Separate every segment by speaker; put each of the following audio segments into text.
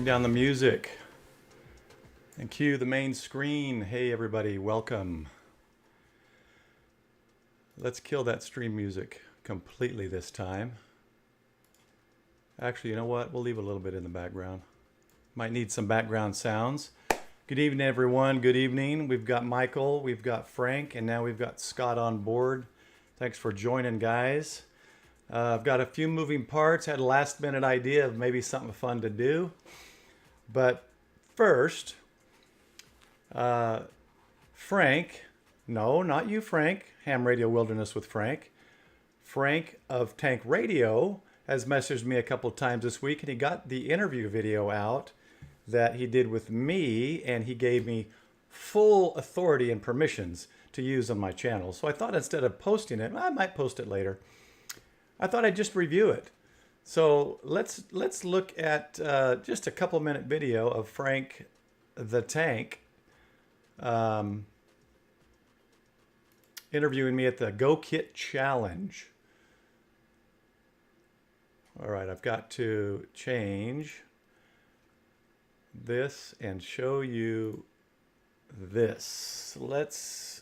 Speaker 1: Bring down the music and cue the main screen. Hey everybody, welcome. Let's kill that stream music completely this time. Actually, you know what? We'll leave a little bit in the background. Might need some background sounds. Good evening, everyone. Good evening. We've got Michael, we've got Frank, and now we've got Scott on board. Thanks for joining, guys. I've got a few moving parts. Had a last minute idea of maybe something fun to do. But first, Frank, no, not you, Frank, Ham Radio Wilderness with Frank. Frank of Tank Radio has messaged me a couple of times this week, and he got the interview video out that he did with me, and he gave me full authority and permissions to use on my channel. So I thought instead of posting it, I might post it later, I thought I'd just review it. So let's look at just a couple minute video of Frank the Tank interviewing me at the Go Kit Challenge. All right, I've got to change this and show you this. Let's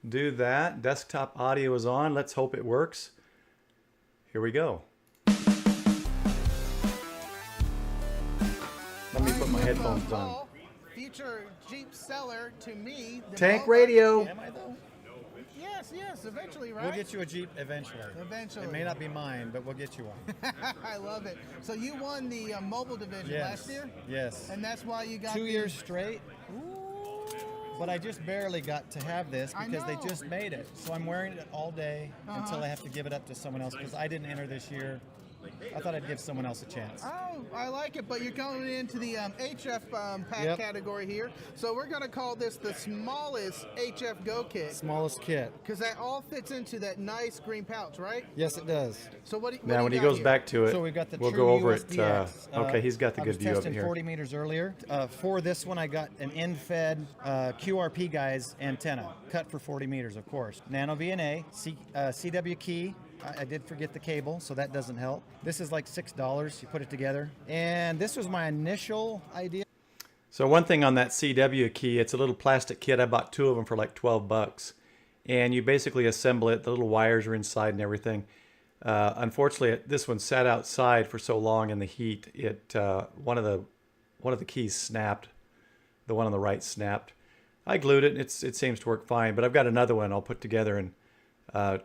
Speaker 1: do that. Desktop audio is on. Let's hope it works. Here we go. Let me put my headphones on.
Speaker 2: Future Jeep seller to me.
Speaker 1: Tank Radio.
Speaker 3: Am I though?
Speaker 2: Yes, eventually, right?
Speaker 3: We'll get you a Jeep eventually.
Speaker 2: Eventually.
Speaker 3: It may not be mine, but we'll get you one.
Speaker 2: I love it. So you won the mobile division last year?
Speaker 3: Yes.
Speaker 2: And that's why you got
Speaker 3: 2 years straight.
Speaker 2: Ooh.
Speaker 3: But I just barely got to have this because they
Speaker 2: know.
Speaker 3: just made it. So I'm wearing it all day until I have to give it up to someone else because I didn't enter this year. I thought I'd give someone else a chance.
Speaker 2: Oh, I like it, but you're going into the HF pack category here. So we're going to call this the smallest HF Go Kit.
Speaker 3: Smallest kit.
Speaker 2: Because that all fits into that nice green pouch, right?
Speaker 3: Yes, it does.
Speaker 2: So what
Speaker 1: Now, when he
Speaker 2: got
Speaker 1: goes
Speaker 2: here?
Speaker 1: back to it,
Speaker 3: So we've got the
Speaker 1: we'll
Speaker 3: true
Speaker 1: go over it.
Speaker 3: USDX.
Speaker 1: Okay, he's got the
Speaker 3: I
Speaker 1: good
Speaker 3: was
Speaker 1: view of it
Speaker 3: testing
Speaker 1: here.
Speaker 3: 40 meters earlier. For this one, I got an end-fed QRP guys antenna, cut for 40 meters, of course. Nano VNA, CW key. I did forget the cable, so that doesn't help. This is like $6. You put it together. And this was my initial idea.
Speaker 1: So one thing on that CW key, it's a little plastic kit. I bought 2 of them for like 12 bucks. And you basically assemble it. The little wires are inside and everything. Unfortunately, this one sat outside for so long in the heat. One of the keys snapped. The one on the right snapped. I glued it. It seems to work fine. But I've got another one I'll put together and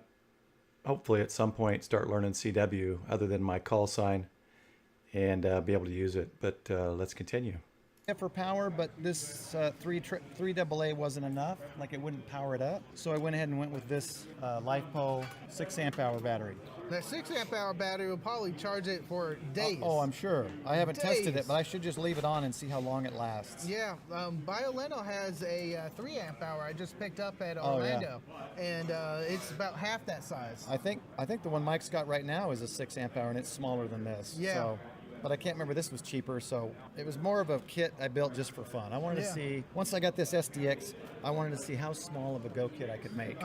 Speaker 1: hopefully at some point start learning CW other than my call sign and be able to use it. But let's continue.
Speaker 3: For power, but this 3AA wasn't enough. Like it wouldn't power it up. So I went ahead and went with this LifePo 6 amp hour battery.
Speaker 2: That 6 amp hour battery will probably charge it for days.
Speaker 3: Oh, I'm sure. I haven't tested
Speaker 2: Days.
Speaker 3: it, but I should just leave it on and see how long it lasts.
Speaker 2: Yeah, BioLeno has a 3 amp hour I just picked up at Orlando, and it's about half that size.
Speaker 3: I think the one Mike's got right now is a 6 amp hour, and it's smaller than this.
Speaker 2: Yeah.
Speaker 3: So, but I can't remember, this was cheaper, so it was more of a kit I built just for fun. I wanted to see, once I got this SDX, I wanted to see how small of a Go kit I could make.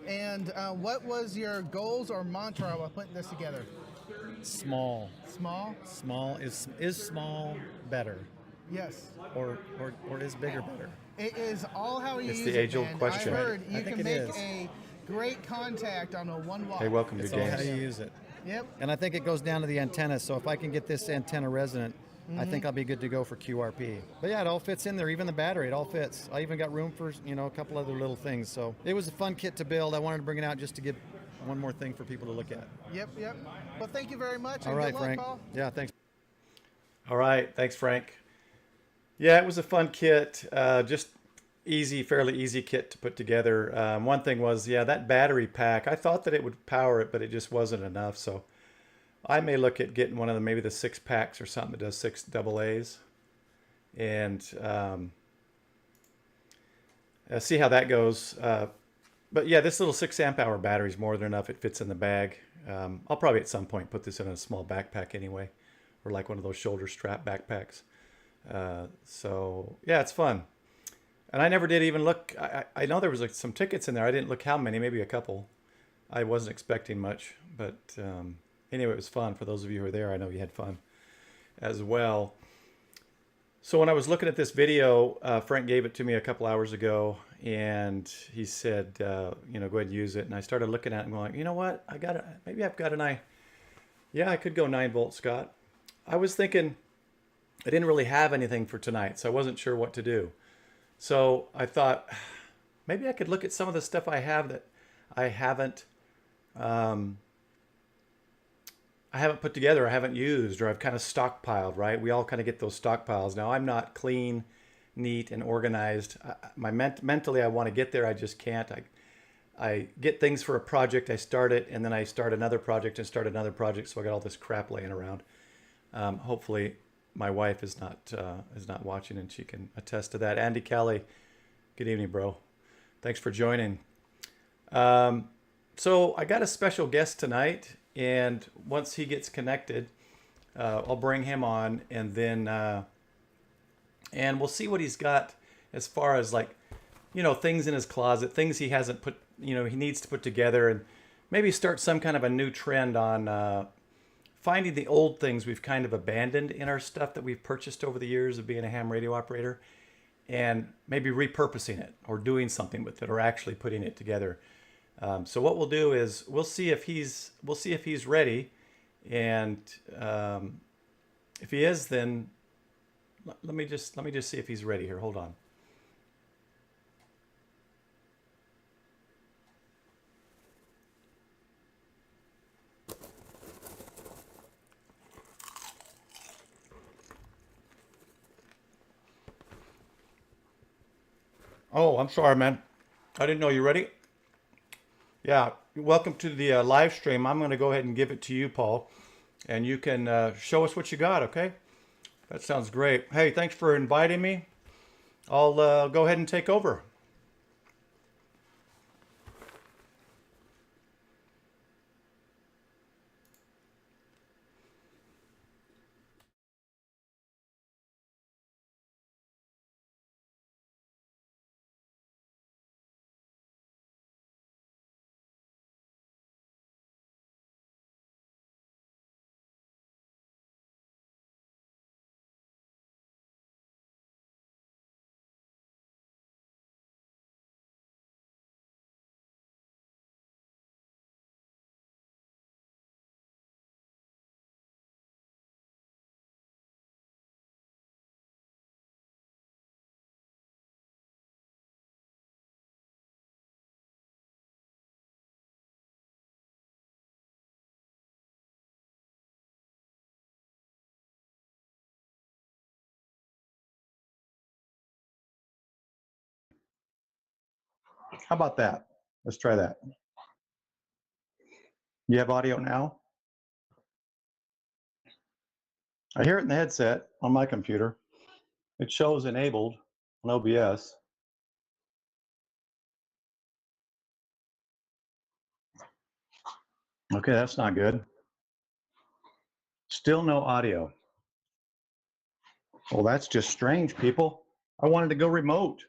Speaker 2: And what was your goals or mantra while putting this together?
Speaker 3: Small.
Speaker 2: Small?
Speaker 3: Small is small better?
Speaker 2: Yes.
Speaker 3: Or is bigger better?
Speaker 2: It is all how you
Speaker 1: It's
Speaker 2: use
Speaker 1: the
Speaker 2: it,
Speaker 1: age-old
Speaker 2: man.
Speaker 1: question.
Speaker 2: I heard
Speaker 3: I
Speaker 2: you
Speaker 3: think
Speaker 2: can
Speaker 3: it
Speaker 2: make
Speaker 3: is.
Speaker 2: a great contact on a 1 watt.
Speaker 1: Hey, welcome to
Speaker 3: It's all how
Speaker 1: games.
Speaker 3: you use it.
Speaker 2: Yep.
Speaker 3: And I think it goes down to the antenna, so if I can get this antenna resonant, I think I'll be good to go for QRP. But yeah, it all fits in there, even the battery, it all fits. I even got room for, a couple other little things. So it was a fun kit to build. I wanted to bring it out just to give one more thing for people to look at.
Speaker 2: Yep. Well, thank you very much.
Speaker 3: All
Speaker 2: and
Speaker 3: right,
Speaker 2: good luck,
Speaker 3: Frank.
Speaker 2: Paul.
Speaker 3: Yeah, thanks.
Speaker 1: All right, thanks, Frank. Yeah, it was a fun kit. Just fairly easy kit to put together. One thing was, that battery pack, I thought that it would power it, but it just wasn't enough. So I may look at getting one of maybe the 6 packs or something that does 6 AA's and see how that goes. But yeah, this little 6 amp hour battery is more than enough. It fits in the bag. I'll probably at some point put this in a small backpack anyway, or like one of those shoulder strap backpacks. So yeah, it's fun. And I never did even look. I know there was like some tickets in there. I didn't look how many, maybe a couple. I wasn't expecting much, but anyway, it was fun. For those of you who were there, I know you had fun as well. So when I was looking at this video, Frank gave it to me a couple hours ago, and he said, you know, go ahead and use it. And I started looking at it and going, you know what? Maybe I've got an eye. Yeah, I could go 9 volt, Scott. I was thinking I didn't really have anything for tonight, so I wasn't sure what to do. So I thought maybe I could look at some of the stuff I have that I haven't um, I haven't put together, I haven't used, or I've kind of stockpiled, right? We all kind of get those stockpiles. Now, I'm not clean, neat, and organized. Mentally, I want to get there. I just can't. I get things for a project, I start it, and then I start another project and start another project. So I got all this crap laying around. Hopefully, my wife is not watching, and she can attest to that. Andy Kelly, good evening, bro. Thanks for joining. So I got a special guest tonight, and once he gets connected, I'll bring him on, and then and we'll see what he's got as far as, like, you know, things in his closet, things he hasn't put, you know, he needs to put together, and maybe start some kind of a new trend on finding the old things we've kind of abandoned in our stuff that we've purchased over the years of being a ham radio operator, and maybe repurposing it or doing something with it or actually putting it together. So what we'll do is we'll see if he's ready, and if he is, then let me just see if he's ready here. Hold on. Oh, I'm sorry, man. I didn't know you ready. Yeah, welcome to the live stream. I'm going to go ahead and give it to you, Paul, and you can show us what you got, okay? That sounds great. Hey, thanks for inviting me. I'll go ahead and take over. How about that? Let's try that. You have audio now? I hear it in the headset on my computer. It shows enabled on OBS. Okay, that's not good. Still no audio. Well, that's just strange, people. I wanted to go remote.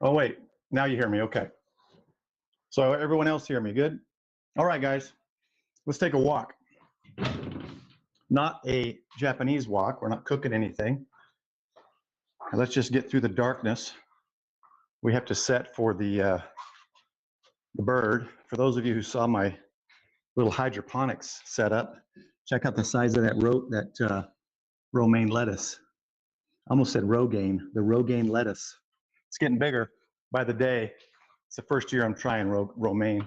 Speaker 1: Oh, wait. Now you hear me. Okay. So everyone else hear me. Good? All right, guys. Let's take a walk. Not a Japanese walk. We're not cooking anything. Let's just get through the darkness. We have to set for the bird. For those of you who saw my little hydroponics setup, check out the size of that romaine lettuce. I almost said Rogaine, the Rogaine lettuce. It's getting bigger by the day. It's the first year I'm trying romaine.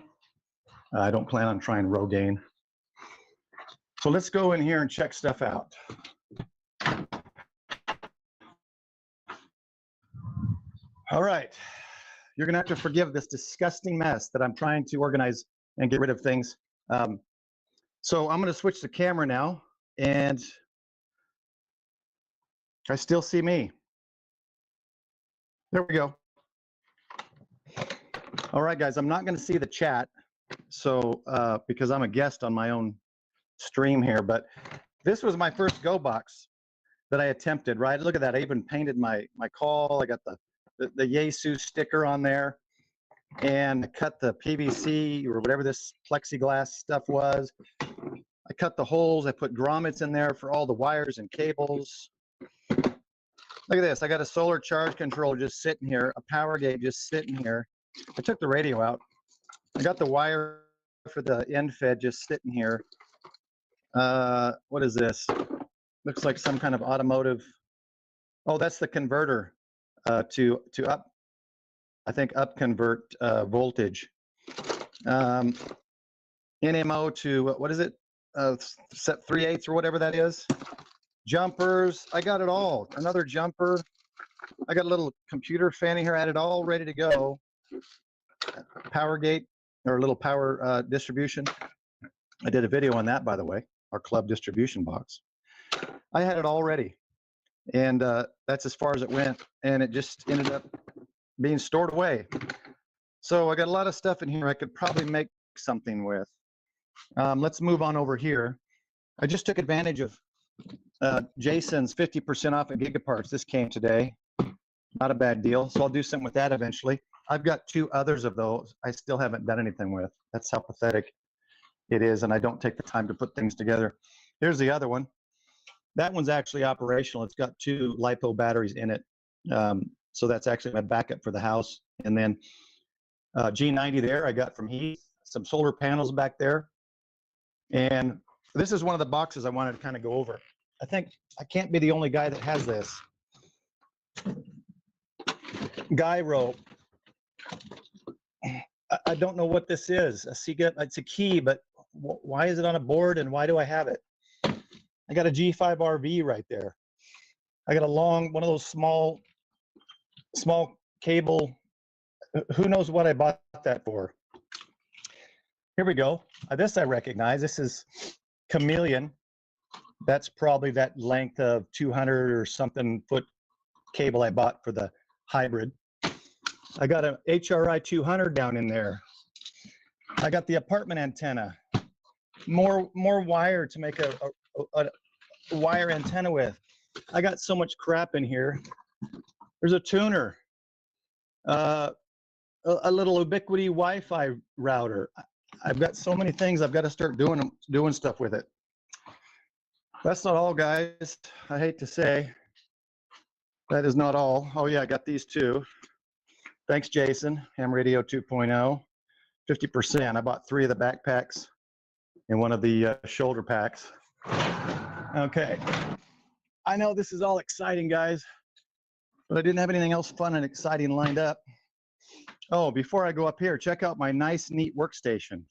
Speaker 1: I don't plan on trying Rogaine. So let's go in here and check stuff out. All right. You're going to have to forgive this disgusting mess that I'm trying to organize and get rid of things. So I'm going to switch the camera now, and I still see me. There we go. All right, guys, I'm not going to see the chat, so because I'm a guest on my own stream here, but this was my first Go box that I attempted, right? Look at that. I even painted my call. I got the Yaesu sticker on there, and I cut the PVC or whatever this plexiglass stuff was.
Speaker 3: I cut the holes. I put grommets in there for all the wires and cables. Look at this. I got a solar charge controller just sitting here, a power gate just sitting here. I took the radio out. I got the wire for the end fed just sitting here. What is this? Looks like some kind of automotive. Oh, that's the converter to up, I think up convert voltage. NMO to, what is it? Set 3/8 or whatever that is. Jumpers, I got it all. Another jumper. I got a little computer fanny here. I had it all ready to go. Power gate, or a little power distribution. I did a video on that, by the way, our club distribution box. I had it all ready. And that's as far as it went. And it just ended up being stored away. So I got a lot of stuff in here I could probably make something with. Let's move on over here. I just took advantage of Jason's 50% off at Gigaparts. This came today. Not a bad deal. So I'll do something with that eventually. I've got 2 others of those I still haven't done anything with. That's how pathetic it is. And I don't take the time to put things together. Here's the other one. That one's actually operational. It's got 2 LiPo batteries in it. So that's actually my backup for the house. And then G90 there I got from Heath. Some solar panels back there. And this is one of the boxes I wanted to kind of go over. I think I can't be the only guy that has this. Guy rope. I don't know what this is. It's a key, but why is it on a board and why do I have it? I got a G5 RV right there. I got a long, one of those small cable. Who knows what I bought that for? Here we go. This I recognize. This is Chameleon. That's probably that length of 200 or something foot cable I bought for the hybrid. I got an HRI 200 down in there. I got the apartment antenna. More wire to make a wire antenna with. I got so much crap in here. There's a tuner. A little Ubiquiti Wi-Fi router. I've got so many things. I've got to start doing stuff with it. That's not all, guys. I hate to say. That is not all. Oh yeah, I got these 2. Thanks, Jason. Ham Radio 2.0. 50%. I bought 3 of the backpacks and one of the shoulder packs. Okay. I know this is all exciting, guys, but I didn't have anything else fun and exciting lined up. Oh, before I go up here, check out my nice, neat workstation.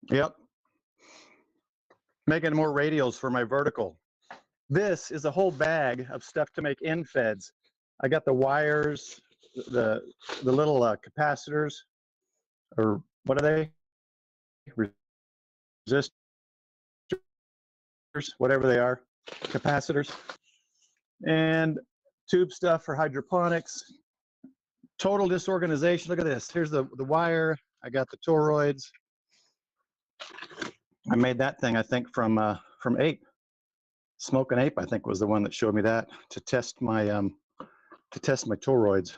Speaker 3: Yep. Making more radios for my vertical. This is a whole bag of stuff to make end feds. I got the wires, the little capacitors, or what are they? Resistors, whatever they are, capacitors, and tube stuff for hydroponics. Total disorganization. Look at this. Here's the wire. I got the toroids. I made that thing, I think, from Ape. Smoking Ape, I think, was the one that showed me that to test my toroids.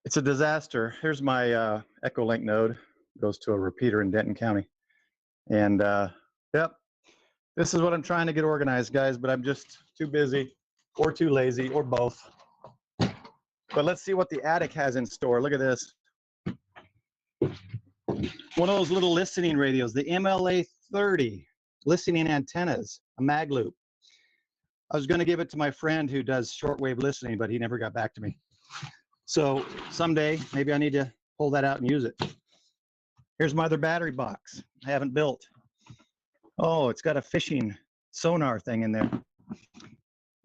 Speaker 3: It's a disaster. Here's my Echolink node. Goes to a repeater in Denton County. And yep, this is what I'm trying to get organized, guys, but I'm just too busy or too lazy or both. But let's see what the attic has in store. Look at this. One of those little listening radios, the MLA 30 listening antennas, a mag loop. I was going to give it to my friend who does shortwave listening, but he never got back to me. So someday, maybe I need to pull that out and use it. Here's my other battery box I haven't built. Oh, it's got a fishing sonar thing in there.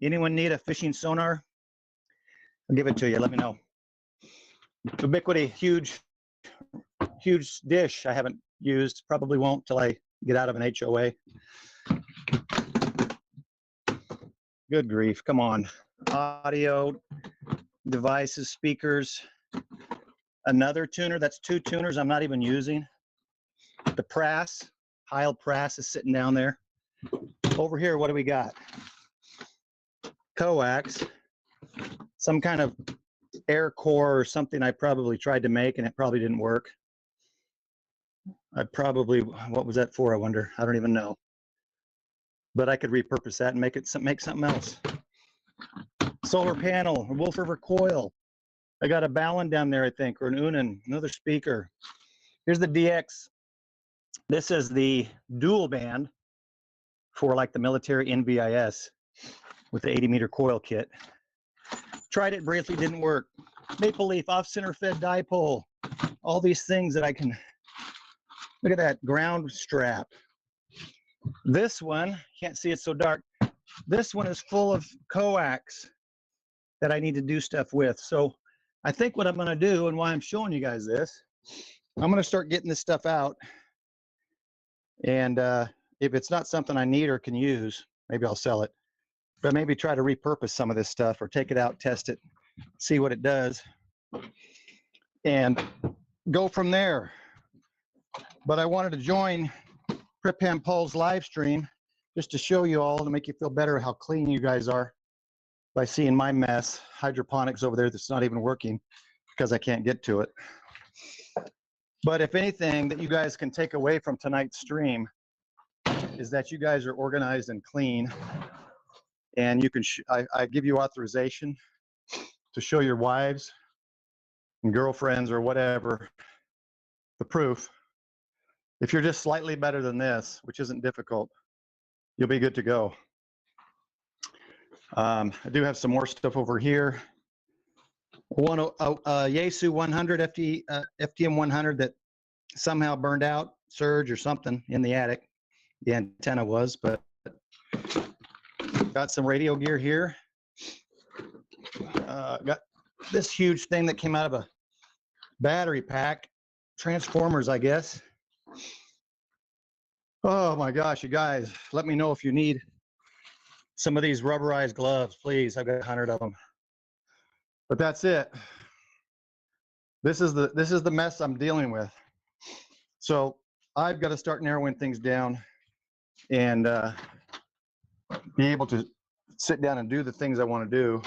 Speaker 3: Anyone need a fishing sonar? I'll give it to you. Let me know. Ubiquiti, huge dish I haven't used. Probably won't till I get out of an HOA. Good grief. Come on. Audio, devices, speakers. Another tuner. That's 2 tuners I'm not even using. The Prass, Heil Prass is sitting down there. Over here, what do we got? Coax. Some kind of air core or something I probably tried to make and it probably didn't work. I probably, what was that for? I wonder. I don't even know. But I could repurpose that and make something else. Solar panel, a Wolf River coil. I got a Ballon down there, I think, or an Unan, another speaker. Here's the DX. This is the dual band for like the military NVIS with the 80-meter coil kit. Tried it briefly, didn't work. Maple leaf, off-center fed dipole. All these things that I can, look at that ground strap. This one, can't see, it's so dark. This one is full of coax that I need to do stuff with. So I think what I'm gonna do, and why I'm showing you guys this, I'm gonna start getting this stuff out. And if it's not something I need or can use, maybe I'll sell it. But maybe try to repurpose some of this stuff or take it out, test it, see what it does, and go from there. But I wanted to join Prep Paul's live stream just to show you all, to make you feel better how clean you guys are by seeing my mess. Hydroponics over there that's not even working because I can't get to it. But if anything that you guys can take away from tonight's stream is that you guys are organized and clean, and you can I give you authorization to show your wives and girlfriends or whatever the proof. If you're just slightly better than this, which isn't difficult, you'll be good to go. I do have some more stuff over here. Yaesu 100 FTM 100 that somehow burned out, surge or something in the attic. The antenna was, but got some radio gear here. Got this huge thing that came out of a battery pack, transformers, I guess. Oh my gosh, you guys, let me know if you need some of these rubberized gloves, please. I've got 100 of them. But that's it. This is the mess I'm dealing with. So I've got to start narrowing things down and be able to sit down and do the things I want to do.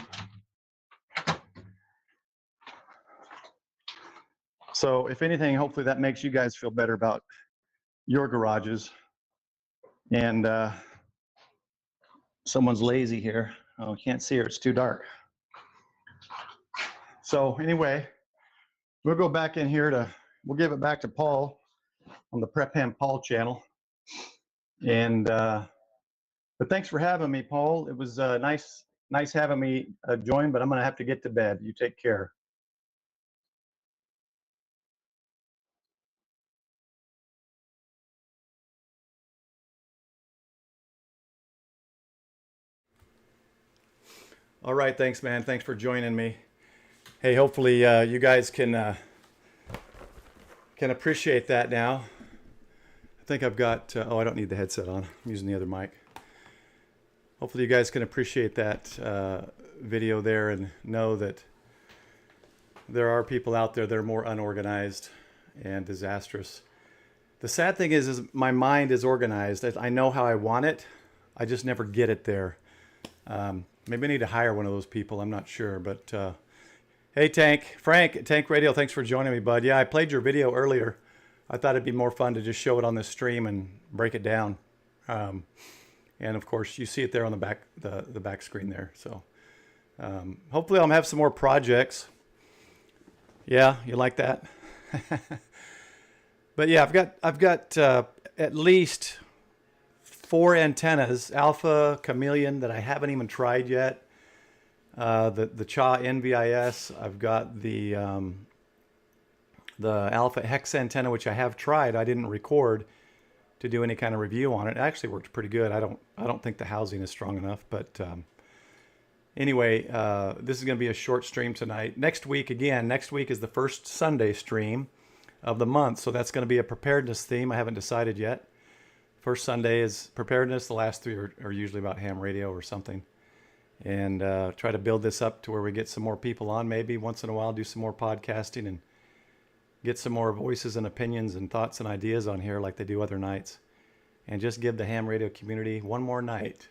Speaker 3: So if anything, hopefully that makes you guys feel better about your garages. And someone's lazy here. Oh, I can't see her, it's too dark. So anyway, we'll go back in here we'll give it back to Paul on the Prep Ham Paul channel. And but thanks for having me, Paul. It was nice having me join, but I'm gonna have to get to bed. You take care.
Speaker 1: All right, thanks, man. Thanks for joining me. Hey, hopefully you guys can appreciate that now. I think I've got, oh, I don't need the headset on. I'm using the other mic. Hopefully you guys can appreciate that video there and know that there are people out there that are more unorganized and disastrous. The sad thing is my mind is organized. I know how I want it. I just never get it there. Maybe I need to hire one of those people. I'm not sure, but hey, Frank, Tank Radio, thanks for joining me, bud. Yeah, I played your video earlier. I thought it'd be more fun to just show it on this stream and break it down. And of course, you see it there on the back screen there. So hopefully I'll have some more projects. Yeah, you like that? But yeah, I've got at least 4 antennas, Alpha, Chameleon, that I haven't even tried yet. The CHA NVIS. I've got the Alpha Hex antenna, which I have tried. I didn't record to do any kind of review on it. It actually worked pretty good. I don't think the housing is strong enough, but anyway, this is going to be a short stream tonight. Next week is the first Sunday stream of the month, so that's going to be a preparedness theme. I haven't decided yet. First Sunday is preparedness. The last 3 are usually about ham radio or something. And try to build this up to where we get some more people on, maybe once in a while, do some more podcasting and get some more voices and opinions and thoughts and ideas on here like they do other nights. And just give the ham radio community one more night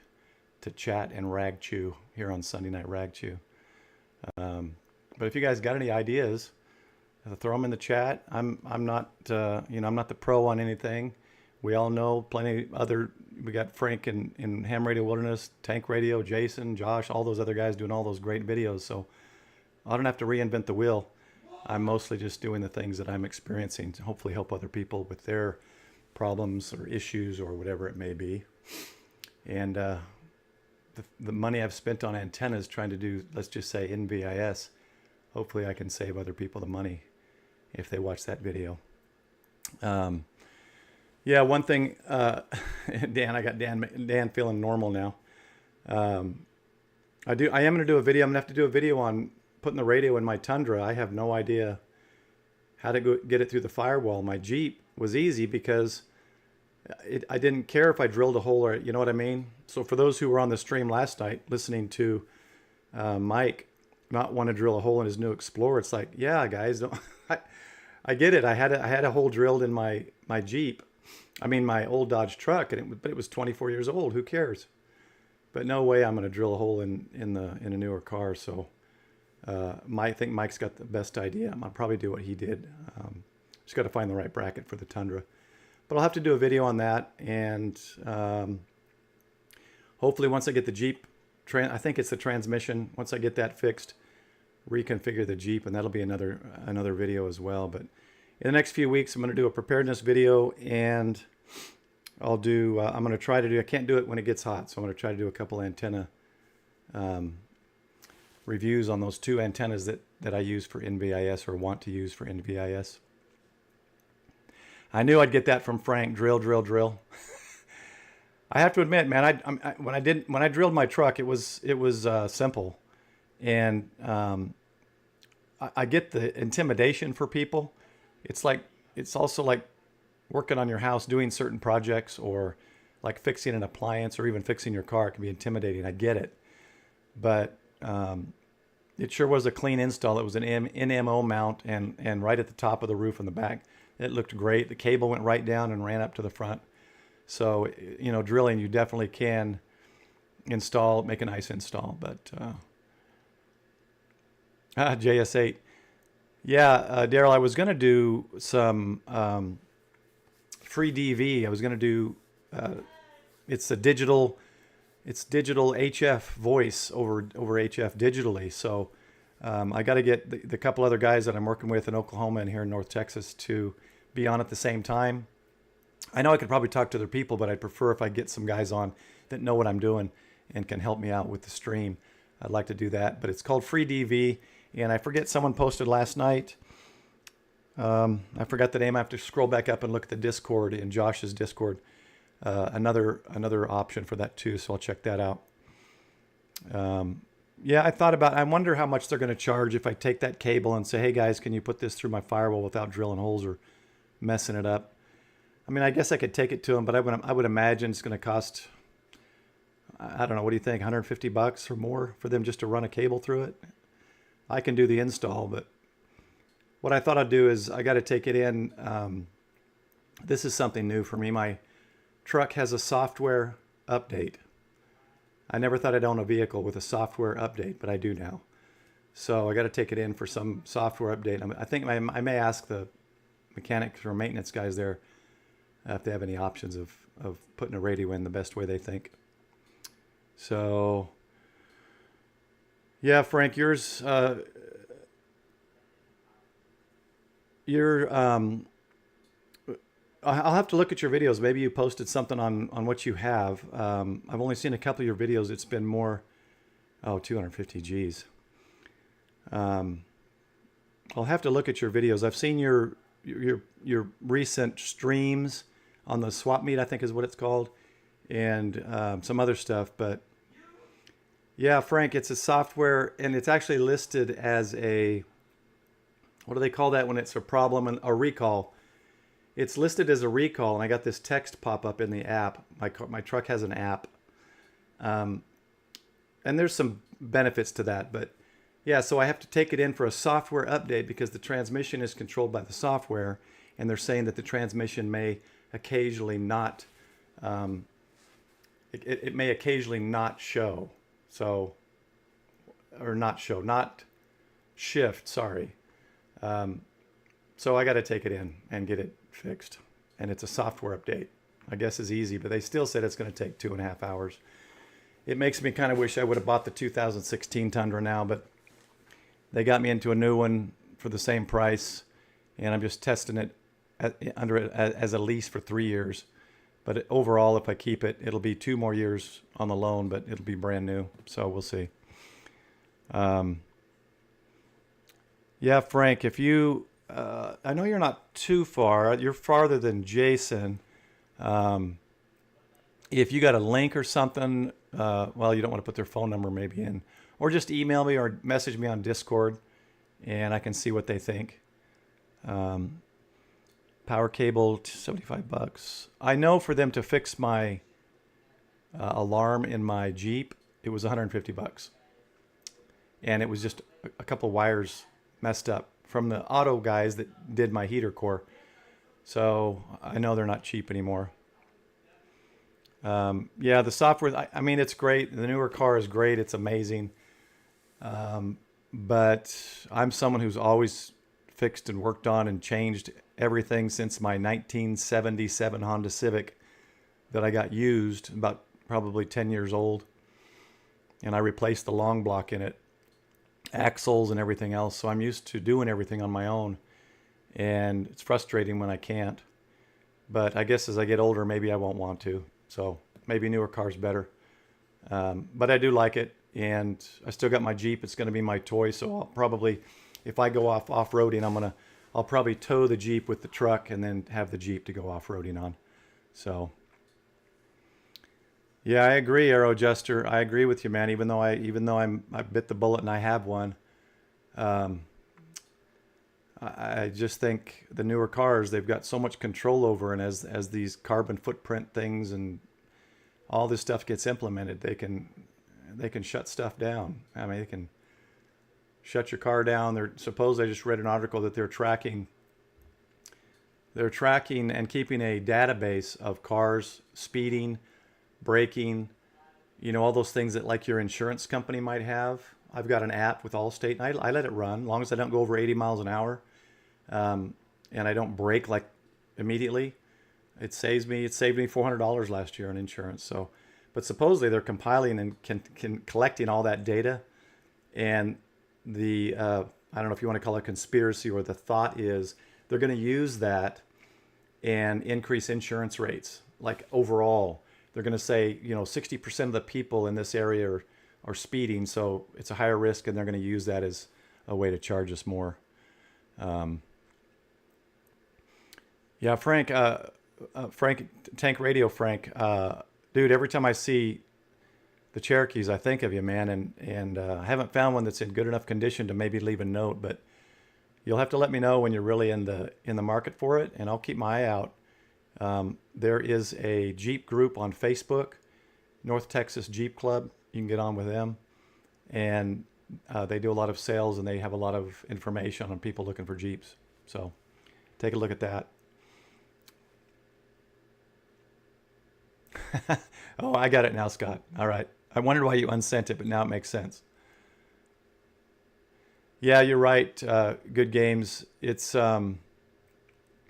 Speaker 1: to chat and ragchew here on Sunday Night Ragchew. But if you guys got any ideas, throw them in the chat. I'm not I'm not the pro on anything. We all know plenty other. We got Frank in Ham Radio Wilderness, Tank Radio, Jason, Josh, all those other guys doing all those great videos. So I don't have to reinvent the wheel. I'm mostly just doing the things that I'm experiencing to hopefully help other people with their problems or issues or whatever it may be. And the money I've spent on antennas trying to do, let's just say NVIS, hopefully I can save other people the money if they watch that video. Yeah, one thing, Dan, I got Dan feeling normal now. I am going to do a video. I'm going to have to do a video on putting the radio in my Tundra. I have no idea how to get it through the firewall. My Jeep was easy because I didn't care if I drilled a hole or, you know what I mean? So for those who were on the stream last night listening to Mike not want to drill a hole in his new Explorer, it's like, yeah, guys, don't, I get it. I had a hole drilled in my Jeep. I mean, my old Dodge truck, but it was 24 years old. Who cares? But no way I'm going to drill a hole in a newer car. So I think Mike's got the best idea. I'll probably do what he did. Just got to find the right bracket for the Tundra. But I'll have to do a video on that, and hopefully once I get the Jeep, I think it's the transmission. Once I get that fixed, reconfigure the Jeep, and that'll be another video as well. But in the next few weeks, I'm going to do a preparedness video, and I'm going to try to do, I can't do it when it gets hot, so I'm going to try to do a couple antenna reviews on those 2 antennas that I use for NVIS or want to use for NVIS. I knew I'd get that from Frank. Drill, drill, drill. I have to admit, man, when I drilled my truck, it was simple, and I get the intimidation for people. It's also like working on your house, doing certain projects, or like fixing an appliance, or even fixing your car. It can be intimidating. I get it, but it sure was a clean install. It was an NMO mount, and right at the top of the roof in the back. It looked great. The cable went right down and ran up to the front. So, drilling, you definitely can make a nice install. But JS8. Yeah, Daryl, I was going to do some free DV. I was going to do, it's digital HF voice over HF digitally. So I got to get the couple other guys that I'm working with in Oklahoma and here in North Texas to be on at the same time. I know I could probably talk to other people, but I'd prefer if I get some guys on that know what I'm doing and can help me out with the stream. I'd like to do that, but it's called Free DV, and I forget, someone posted last night. I forgot the name. I have to scroll back up and look at the Discord, in Josh's Discord. Another option for that too, so I'll check that out. Yeah, I wonder how much they're going to charge if I take that cable and say, hey guys, can you put this through my firewall without drilling holes or messing it up? I mean, I guess I could take it to them, but I would imagine it's going to cost, I don't know, what do you think, $150 or more for them just to run a cable through it? I can do the install, but what I thought I'd do is I got to take it in. This is something new for me. My truck has a software update. I never thought I'd own a vehicle with a software update, but I do now. So I got to take it in for some software update. I think I may ask the mechanics or maintenance guys there if they have any options of putting a radio in the best way they think. So, yeah, Frank, I'll have to look at your videos. Maybe you posted something on what you have. I've only seen a couple of your videos. It's been more, 250 G's. I'll have to look at your videos. I've seen your recent streams on the swap meet, I think is what it's called, and some other stuff. But yeah, Frank, it's a software, and it's actually listed as a, what do they call that when it's a problem and a recall? It's listed as a recall, and I got this text pop up in the app. My truck has an app, and there's some benefits to that. But yeah, so I have to take it in for a software update because the transmission is controlled by the software, and they're saying that the transmission may occasionally not, it may occasionally not show. So, or not show, not shift. Sorry. So I got to take it in and get it fixed. And it's a software update. I guess is easy, but they still said it's going to take 2.5 hours. It makes me kind of wish I would have bought the 2016 Tundra now, but they got me into a new one for the same price, and I'm just testing it as a lease for 3 years. But overall, if I keep it, it'll be 2 more years on the loan, but it'll be brand new. So we'll see. Yeah, Frank, if you, I know you're not too far. You're farther than Jason. If you got a link or something, well, you don't want to put their phone number maybe in, or just email me or message me on Discord, and I can see what they think. Power cable, $75. I know for them to fix my alarm in my Jeep, it was $150, and it was just a couple wires messed up from the auto guys that did my heater core. So I know they're not cheap anymore. Yeah, the software, I mean, it's great. The newer car is great. It's amazing. But I'm someone who's always fixed and worked on and changed everything since my 1977 Honda Civic that I got used, about probably 10 years old. And I replaced the long block in it, axles and everything else. So I'm used to doing everything on my own. And it's frustrating when I can't. But I guess as I get older, maybe I won't want to. So maybe newer cars better. But I do like it. And I still got my Jeep. It's going to be my toy. So I'll probably, if I go off-roading, I'll probably tow the Jeep with the truck and then have the Jeep to go off-roading on. So yeah, I agree, Aero Jester. I agree with you, man. Even though I bit the bullet and I have one. I just think the newer cars, they've got so much control over, and as these carbon footprint things and all this stuff gets implemented, they can shut stuff down. I mean, they can shut your car down. I just read an article that they're tracking and keeping a database of cars speeding, braking, all those things that like your insurance company might have. I've got an app with Allstate, and I let it run as long as I don't go over 80 miles an hour. And I don't brake like immediately. It saved me $400 last year on insurance. So, but supposedly they're compiling and collecting all that data, and I don't know if you want to call it a conspiracy, or the thought is they're going to use that and increase insurance rates. Like overall, they're going to say 60% of the people in this area are speeding, so it's a higher risk, and they're going to use that as a way to charge us more. Yeah, Frank, Tank Radio, Frank, dude, every time I see the Cherokees, I think of you, man, and I haven't found one that's in good enough condition to maybe leave a note, but you'll have to let me know when you're really in the market for it, and I'll keep my eye out. There is a Jeep group on Facebook, North Texas Jeep Club. You can get on with them, and they do a lot of sales, and they have a lot of information on people looking for Jeeps. So take a look at that. Oh, I got it now, Scott. All right. I wondered why you unsent it, but now it makes sense. Yeah, you're right. Good Games. It's and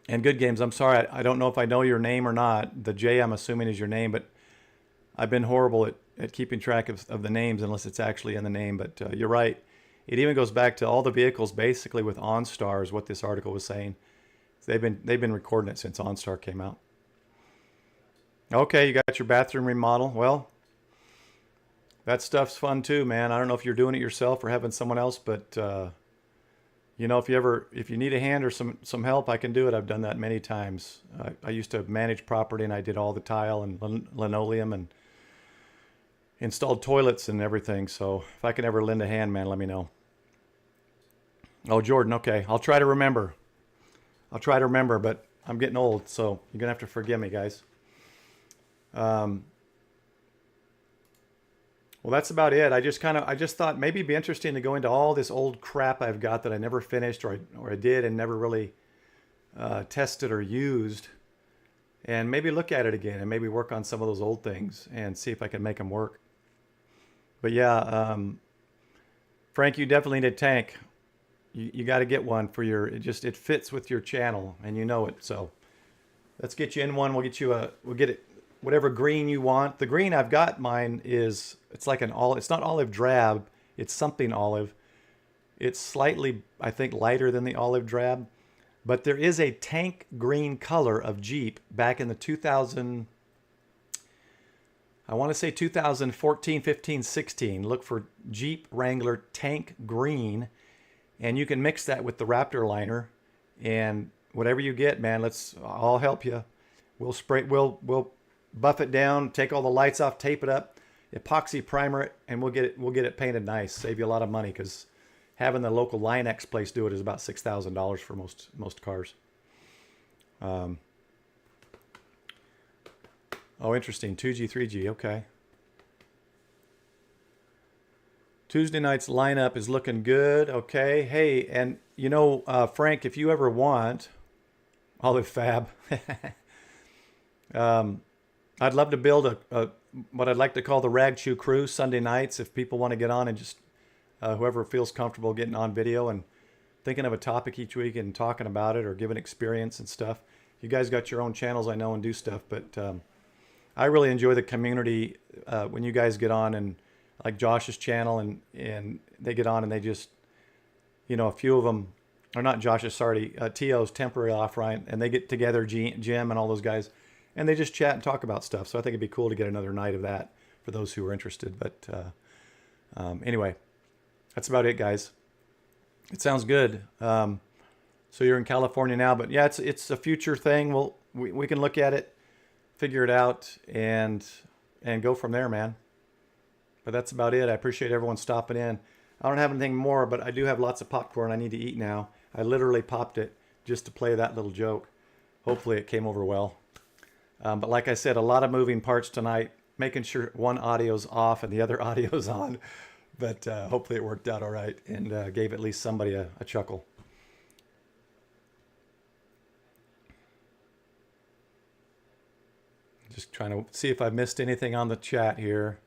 Speaker 1: Good Games. I'm sorry. I don't know if I know your name or not. The J, I'm assuming, is your name, but I've been horrible at keeping track of the names unless it's actually in the name. But you're right. It even goes back to all the vehicles basically with OnStar is what this article was saying. They've been recording it since OnStar came out. Okay, you got your bathroom remodel. Well, that stuff's fun too, man. I don't know if you're doing it yourself or having someone else, but if you need a hand or some help, I can do it. I've done that many times. I used to manage property, and I did all the tile and linoleum and installed toilets and everything. So if I can ever lend a hand, man, let me know. Oh, Jordan, okay. I'll try to remember, but I'm getting old, so you're gonna have to forgive me, guys. Well, that's about it. I just thought maybe it'd be interesting to go into all this old crap I've got that I never finished or I did and never really tested or used, and maybe look at it again and maybe work on some of those old things and see if I can make them work. But yeah, Frank, you definitely need a tank. you got to get one for your, it fits with your channel and you know it. So let's get you in one. We'll get it, whatever green you want. The green I've got mine is, it's like an olive, it's not olive drab, it's something olive. It's slightly, I think, lighter than the olive drab, but there is a tank green color of Jeep back in the 2000, I want to say 2014, 15, 16. Look for Jeep Wrangler tank green, and you can mix that with the Raptor liner, and whatever you get, man, I'll help you. We'll buff it down, take all the lights off, tape it up, epoxy primer it, and we'll get it painted nice. Save you a lot of money, because having the local Line-X place do it is about $6,000 for most cars. Oh, interesting. 2G, 3G. Okay. Tuesday night's lineup is looking good. Okay. Hey, and you know, Frank, if you ever want Olive Fab, I'd love to build a what I'd like to call the Ragchew crew Sunday nights. If people want to get on and just whoever feels comfortable getting on video and thinking of a topic each week and talking about it or giving experience and stuff. You guys got your own channels, I know, and do stuff, but I really enjoy the community when you guys get on, and like Josh's channel, and they get on and they just, you know, a few of them, or not Josh's, sorry, T.O.'s temporary off, Ryan, and they get together, Jim and all those guys, and they just chat and talk about stuff. So I think it'd be cool to get another night of that for those who are interested. But anyway, that's about it, guys. It sounds good. So you're in California now, but yeah, it's a future thing. We can look at it, figure it out, and go from there, man. But that's about it. I appreciate everyone stopping in. I don't have anything more, but I do have lots of popcorn I need to eat now. I literally popped it just to play that little joke. Hopefully it came over well. But like I said, a lot of moving parts tonight, making sure one audio's off and the other audio's on. But hopefully it worked out all right and gave at least somebody a chuckle. Just trying to see if I missed anything on the chat here.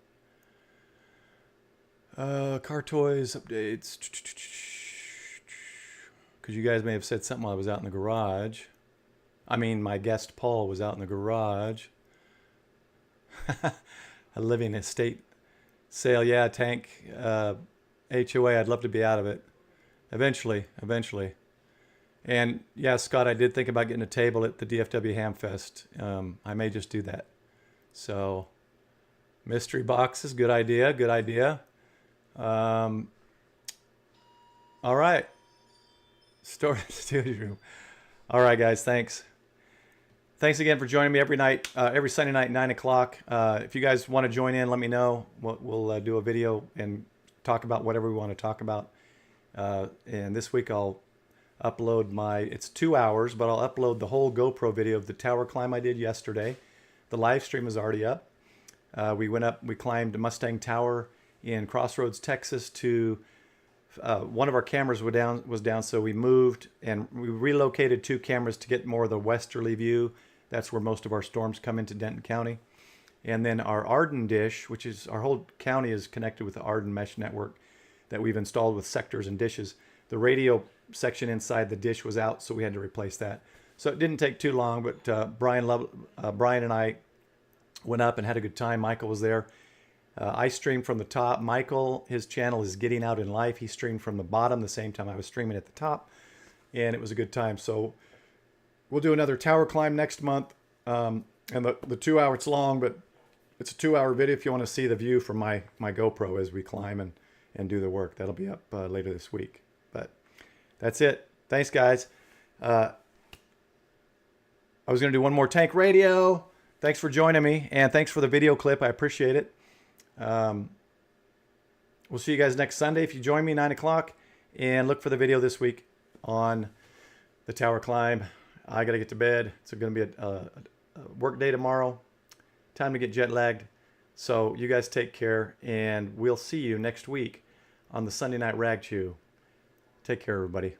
Speaker 1: Car toys updates. Because you guys may have said something while I was out in the garage. I mean, my guest Paul was out in the garage. A living estate sale. Yeah, tank. HOA. I'd love to be out of it. Eventually. And yeah, Scott, I did think about getting a table at the DFW Hamfest. I may just do that. So, mystery boxes, good idea. All right. Studio room. All right, guys, thanks. Thanks again for joining me every night, every Sunday night, 9 o'clock. If you guys want to join in, let me know. We'll do a video and talk about whatever we want to talk about. And this week I'll upload it's 2 hours, but I'll upload the whole GoPro video of the tower climb I did yesterday. The live stream is already up. We climbed Mustang Tower in Crossroads, Texas to one of our cameras was down, so we moved and we relocated 2 cameras to get more of the westerly view. That's where most of our storms come into Denton County. And then our Arden dish, which is our whole county is connected with the Arden mesh network that we've installed with sectors and dishes. The radio section inside the dish was out, so we had to replace that. So it didn't take too long, but Brian and I went up and had a good time. Michael was there. I streamed from the top. Michael, his channel is Getting Out in Life. He streamed from the bottom the same time I was streaming at the top, and it was a good time. So we'll do another tower climb next month, and the 2 hours, it's long, but it's a 2-hour video if you want to see the view from my GoPro as we climb and do the work. That'll be up later this week. But that's it. Thanks, guys. I was going to do one more tank radio. Thanks for joining me, and thanks for the video clip. I appreciate it. We'll see you guys next Sunday if you join me 9 o'clock, and look for the video this week on the tower climb. I got to get to bed. It's going to be a work day tomorrow. Time to get jet lagged. So you guys take care, and we'll see you next week on the Sunday Night Ragchew. Take care, everybody.